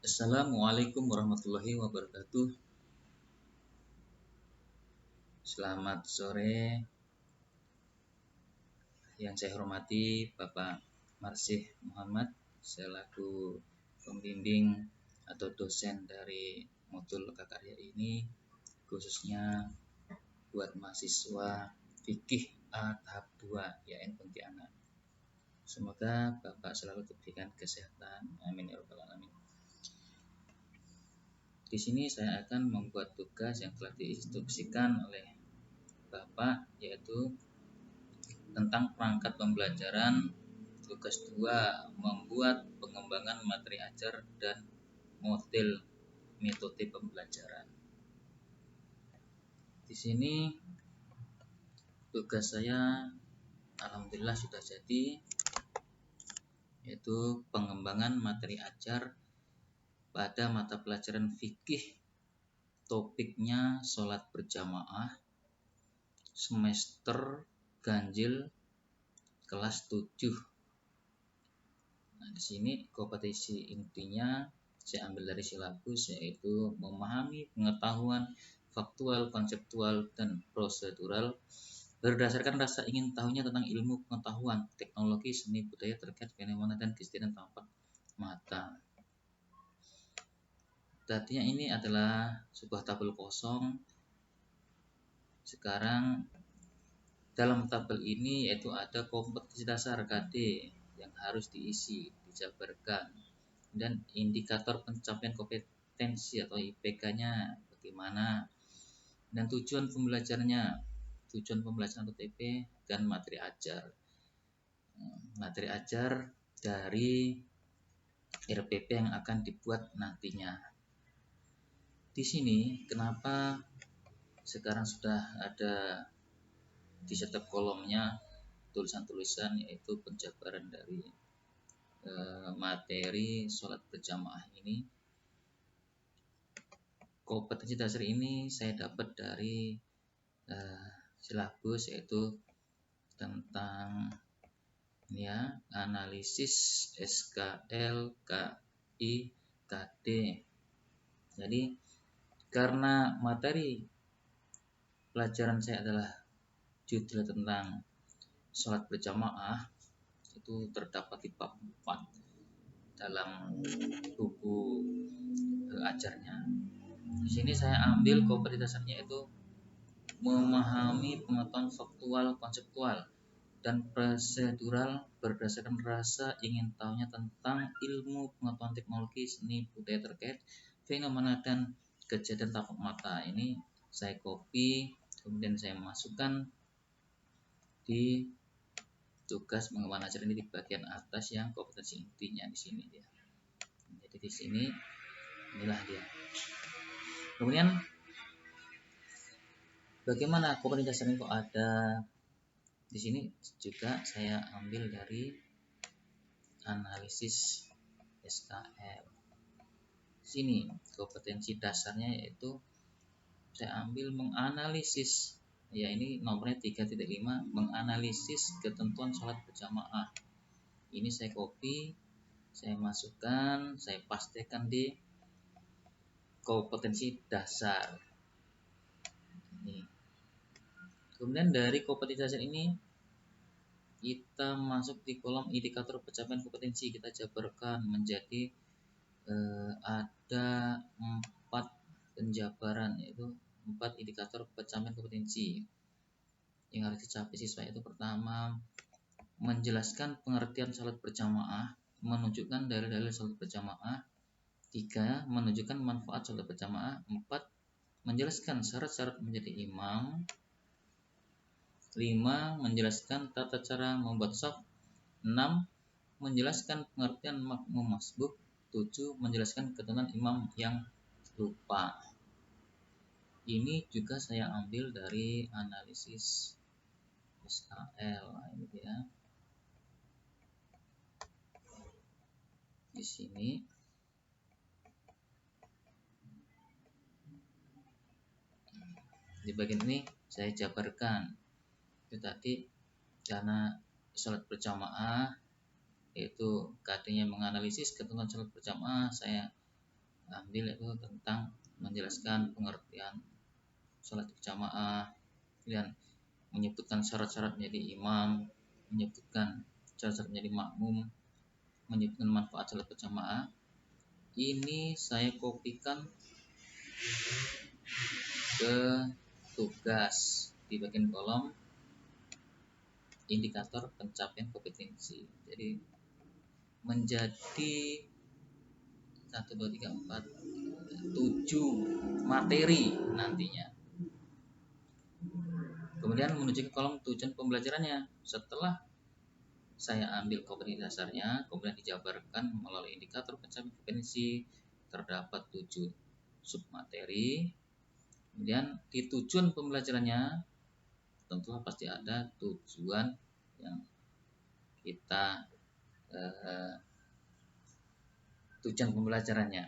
Assalamualaikum warahmatullahi wabarakatuh. Selamat sore. Yang saya hormati Bapak Marsih Muhammad selaku pembimbing atau dosen dari modul Lokakarya ini, khususnya buat mahasiswa Fikih A tahap 2 YN Pontianak. Semoga Bapak selalu diberikan kesehatan. Amin ya rabbal alamin. Di sini saya akan membuat tugas yang telah diinstruksikan oleh Bapak, yaitu tentang perangkat pembelajaran. Tugas 2, membuat pengembangan materi ajar dan model metode pembelajaran. Di sini tugas saya alhamdulillah sudah jadi, yaitu pengembangan materi ajar pada mata pelajaran fikih, topiknya sholat berjamaah, semester ganjil kelas 7. Nah, di sini kompetensi intinya saya ambil dari silabus, yaitu memahami pengetahuan faktual, konseptual, dan prosedural berdasarkan rasa ingin tahunya tentang ilmu pengetahuan, teknologi, seni, budaya terkait fenomena dan kejadian tampak mata. Tadinya ini adalah sebuah tabel kosong. Sekarang dalam tabel ini yaitu ada kompetensi dasar KD yang harus diisi, dijabarkan, dan indikator pencapaian kompetensi atau IPK-nya bagaimana, dan tujuan pembelajarannya, tujuan pembelajaran atau TP, dan materi ajar. Materi ajar dari RPP yang akan dibuat nantinya. Di sini kenapa sekarang sudah ada di setiap kolomnya tulisan-tulisan, yaitu penjabaran dari materi sholat berjamaah ini. Kompetensi dasar ini saya dapat dari silabus, yaitu tentang analisis SKL, KI, KD. Jadi karena materi pelajaran saya adalah judul tentang sholat berjamaah, itu terdapat di bab 4 dalam buku ajarnya. Di sini saya ambil kompetensi dasarnya, yaitu memahami pengetahuan faktual, konseptual, dan prosedural berdasarkan rasa ingin tahunya tentang ilmu pengetahuan teknologi, seni, budaya terkait fenomena dan kejadian tampak mata. Ini saya copy, kemudian saya masukkan di tugas pengembangan ajar ini di bagian atas yang kompetensi intinya di sini ya. Jadi di sini inilah dia. Kemudian bagaimana kompetensi dasar ini kok ada di sini? Juga saya ambil dari analisis SKL. Sini kompetensi dasarnya yaitu saya ambil menganalisis, ya ini nomornya 3.5, menganalisis ketentuan sholat berjamaah. Ini saya copy, saya masukkan, saya pastikan di kompetensi dasar ini. Kemudian dari kompetensi dasar ini kita masuk di kolom indikator pencapaian kompetensi. Kita jabarkan menjadi ada 4 penjabaran, yaitu 4 indikator pencapaian kompetensi yang harus dicapai siswa. Itu pertama, menjelaskan pengertian sholat berjamaah, menunjukkan dalil-dalil sholat berjamaah. 3, menunjukkan manfaat sholat berjamaah. 4, menjelaskan syarat-syarat menjadi imam. 5, menjelaskan tata cara membuat shaf. 6, menjelaskan pengertian makmum masbuk. 7, menjelaskan ketentuan imam yang lupa. Ini juga saya ambil dari analisis SKL. Ini dia. Di sini di bagian ini saya jabarkan. Itu tadi karena sholat berjamaah, yaitu KD-nya menganalisis ketentuan sholat berjamaah, saya ambil itu tentang menjelaskan pengertian sholat berjamaah, kemudian menyebutkan syarat-syarat menjadi imam, menyebutkan syarat-syarat menjadi makmum, menyebutkan manfaat sholat berjamaah. Ini saya kopikan ke tugas di bagian kolom indikator pencapaian kompetensi. Jadi menjadi 1, 2, 3, 4, 7 materi nantinya. Kemudian menuju ke kolom tujuan pembelajarannya. Setelah saya ambil kompetensi dasarnya, kemudian dijabarkan melalui indikator pencapaian kompetensi, terdapat 7 submateri. Kemudian di tujuan pembelajarannya tentulah pasti ada tujuan yang kita tujuan pembelajarannya,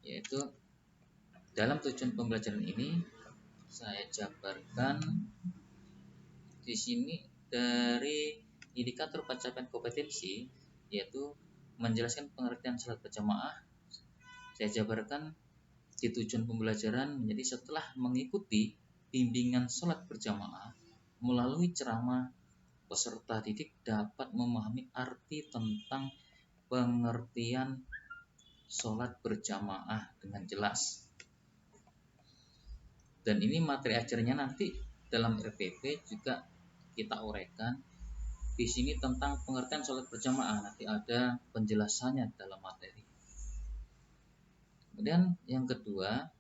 yaitu dalam tujuan pembelajaran ini saya jabarkan di sini dari indikator pencapaian kompetensi, yaitu menjelaskan pengertian sholat berjamaah. Saya jabarkan di tujuan pembelajaran menjadi setelah mengikuti bimbingan sholat berjamaah melalui ceramah, peserta didik dapat memahami arti tentang pengertian sholat berjamaah dengan jelas. Dan ini materi ajaranya nanti dalam RPP juga kita uraikan di sini tentang pengertian sholat berjamaah, nanti ada penjelasannya dalam materi. Kemudian yang kedua,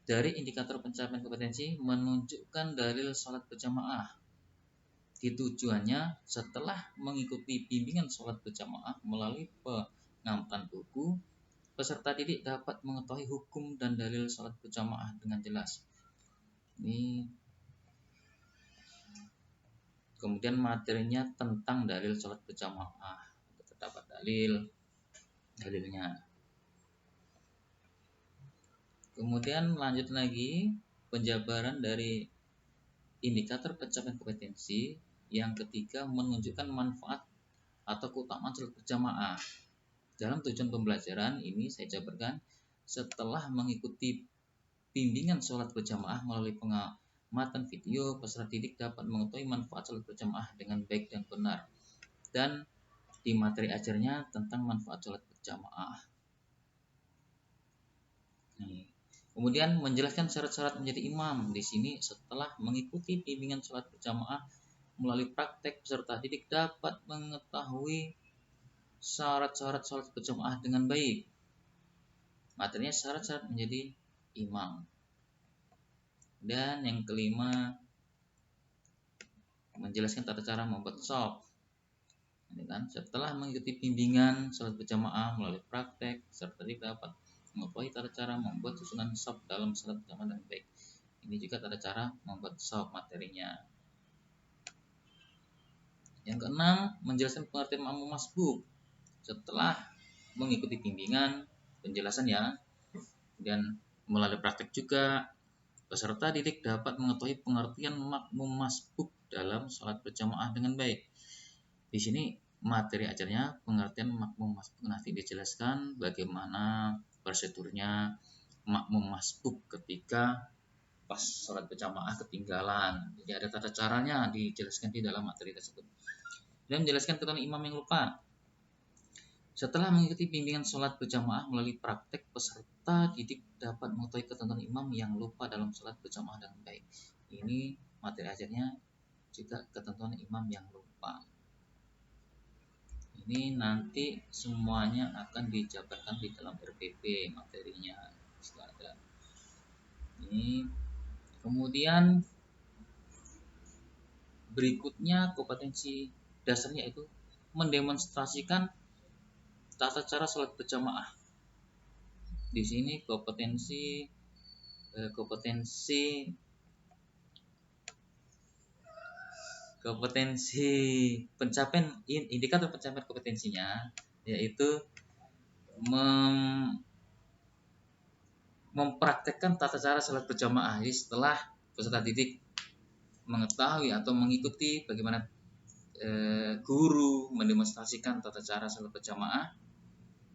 dari indikator pencapaian kompetensi menunjukkan dalil sholat berjamaah. Tujuannya setelah mengikuti bimbingan sholat berjamaah melalui pengamatan buku, peserta didik dapat mengetahui hukum dan dalil sholat berjamaah dengan jelas. Ini kemudian materinya tentang dalil sholat berjamaah. Terdapat dalilnya. Kemudian lanjut lagi penjabaran dari indikator pencapaian kompetensi. Yang ketiga, menunjukkan manfaat atau keutamaan sholat berjamaah. Dalam tujuan pembelajaran ini saya jabarkan setelah mengikuti bimbingan sholat berjamaah melalui pengamatan video, peserta didik dapat mengetahui manfaat sholat berjamaah dengan baik dan benar. Dan di materi ajarnya tentang manfaat sholat berjamaah. Kemudian menjelaskan syarat-syarat menjadi imam. Di sini setelah mengikuti bimbingan sholat berjamaah melalui praktek, peserta didik dapat mengetahui syarat-syarat sholat berjamaah dengan baik. Materinya syarat-syarat menjadi imam. Dan yang kelima, menjelaskan tata cara membuat shaf. Setelah mengikuti bimbingan sholat berjamaah melalui praktek, peserta didik dapat mengetahui tata cara membuat susunan shaf dalam sholat berjamaah dengan baik. Ini juga tata cara membuat shaf materinya. Yang keenam, menjelaskan pengertian makmum masbuk. Setelah mengikuti bimbingan, penjelasan ya, dan melalui praktek juga, peserta didik dapat mengetahui pengertian makmum masbuk dalam sholat berjamaah dengan baik. Di sini materi ajarnya pengertian makmum masbuk, nanti dijelaskan bagaimana prosedurnya makmum masbuk ketika pas sholat berjamaah ketinggalan. Jadi ada tata caranya dijelaskan di dalam materi tersebut. Dan menjelaskan ketentuan imam yang lupa. Setelah mengikuti bimbingan sholat berjamaah melalui praktek, peserta didik dapat mengetahui ketentuan imam yang lupa dalam sholat berjamaah dengan baik. Ini materi ajarnya juga ketentuan imam yang lupa. Ini nanti semuanya akan dijabarkan di dalam RPP materinya. Ada. Ini kemudian berikutnya kompetensi dasarnya itu mendemonstrasikan tata cara sholat berjamaah. Di sini kompetensi pencapaian indikator pencapaian kompetensinya yaitu mempraktekkan tata cara sholat berjamaah. Jadi setelah peserta didik mengetahui atau mengikuti bagaimana guru mendemonstrasikan tata cara sholat berjamaah,